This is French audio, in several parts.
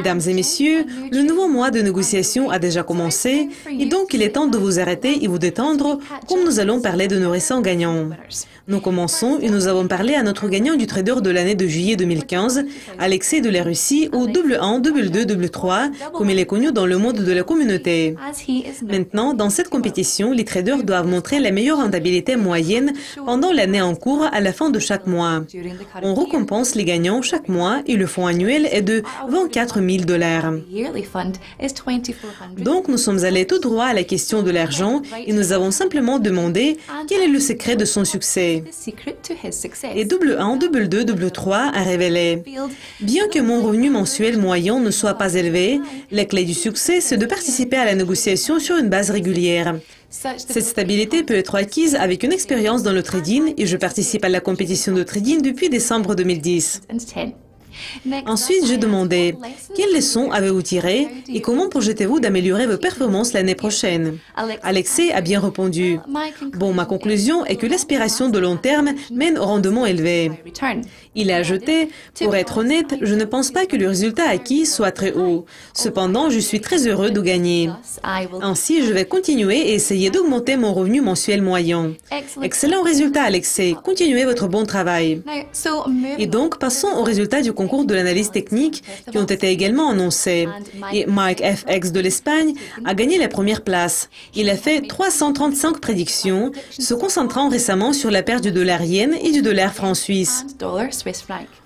Mesdames et messieurs, le nouveau mois de négociation a déjà commencé et donc il est temps de vous arrêter et vous détendre comme nous allons parler de nos récents gagnants. Nous commençons et nous avons parlé à notre gagnant du trader de l'année de juillet 2015, Alexei de la Russie, ou double 1, double 2, double 3, comme il est connu dans le monde de la communauté. Maintenant, dans cette compétition, les traders doivent montrer la meilleure rentabilité moyenne pendant l'année en cours à la fin de chaque mois. On récompense les gagnants chaque mois et le fonds annuel est de 24 000 $. Donc, nous sommes allés tout droit à la question de l'argent et nous avons simplement demandé quel est le secret de son succès. Et double 1, double 2, double 3 a révélé: bien que mon revenu mensuel moyen ne soit pas élevé, la clé du succès, c'est de participer à la négociation sur une base régulière. Cette stabilité peut être acquise avec une expérience dans le trading et je participe à la compétition de trading depuis décembre 2010. Ensuite, j'ai demandé quelles leçons avez-vous tirées et comment projetez-vous d'améliorer vos performances l'année prochaine. Alexei a bien répondu: bon, ma conclusion est que l'aspiration de long terme mène au rendement élevé. Il a ajouté: pour être honnête, je ne pense pas que le résultat acquis soit très haut. Cependant, je suis très heureux de gagner. Ainsi, je vais continuer et essayer d'augmenter mon revenu mensuel moyen. Excellent résultat, Alexei. Continuez votre bon travail. Et donc, passons aux résultats du concours de l'analyse technique qui ont été également annoncés. Et Mike FX de l'Espagne a gagné la première place. Il a fait 335 prédictions, se concentrant récemment sur la perte du dollar yen et du dollar franc suisse.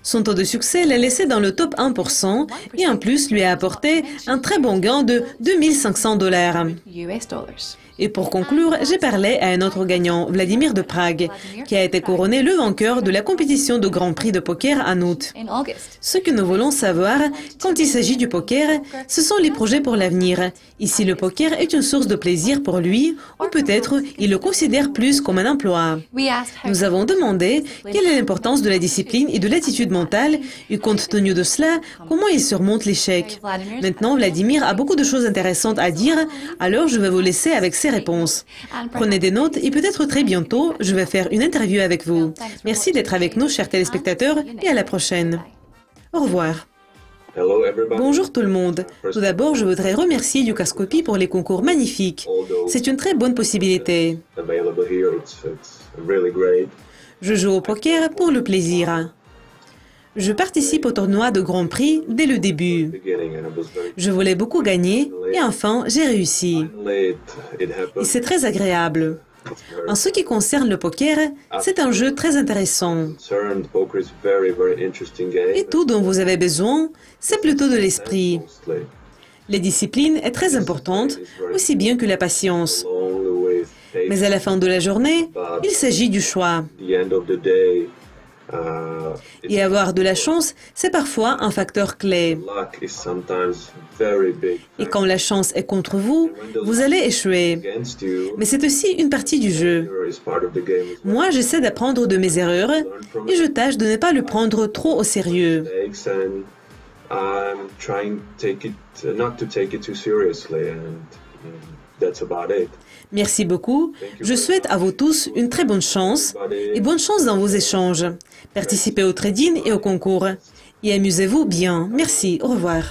Son taux de succès l'a laissé dans le top 1% et en plus lui a apporté un très bon gain de 2 500 $. Et pour conclure, j'ai parlé à un autre gagnant, Vladimir de Prague, qui a été couronné le vainqueur de la compétition de Grand Prix de poker en août. Ce que nous voulons savoir, quand il s'agit du poker, ce sont les projets pour l'avenir. Ici, le poker est une source de plaisir pour lui, ou peut-être il le considère plus comme un emploi. Nous avons demandé quelle est l'importance de la discipline et de l'attitude mentale, et compte tenu de cela, comment il surmonte l'échec. Maintenant, Vladimir a beaucoup de choses intéressantes à dire, alors je vais vous laisser avec ses réponses. Prenez des notes et peut-être très bientôt, je vais faire une interview avec vous. Merci d'être avec nous, chers téléspectateurs, et à la prochaine. Au revoir. Bonjour tout le monde. Tout d'abord, je voudrais remercier Yucascopy pour les concours magnifiques. C'est une très bonne possibilité. Je joue au poker pour le plaisir. Je participe au tournoi de Grand Prix dès le début. Je voulais beaucoup gagner et enfin, j'ai réussi. Et c'est très agréable. En ce qui concerne le poker, c'est un jeu très intéressant. Et tout dont vous avez besoin, c'est plutôt de l'esprit. La discipline est très importante, aussi bien que la patience. Mais à la fin de la journée, il s'agit du choix. Et avoir de la chance, c'est parfois un facteur clé. Et quand la chance est contre vous, vous allez échouer. Mais c'est aussi une partie du jeu. Moi, j'essaie d'apprendre de mes erreurs et je tâche de ne pas le prendre trop au sérieux. Merci beaucoup. Je souhaite à vous tous une très bonne chance et bonne chance dans vos échanges. Participez au trading et au concours. Et amusez-vous bien. Merci. Au revoir.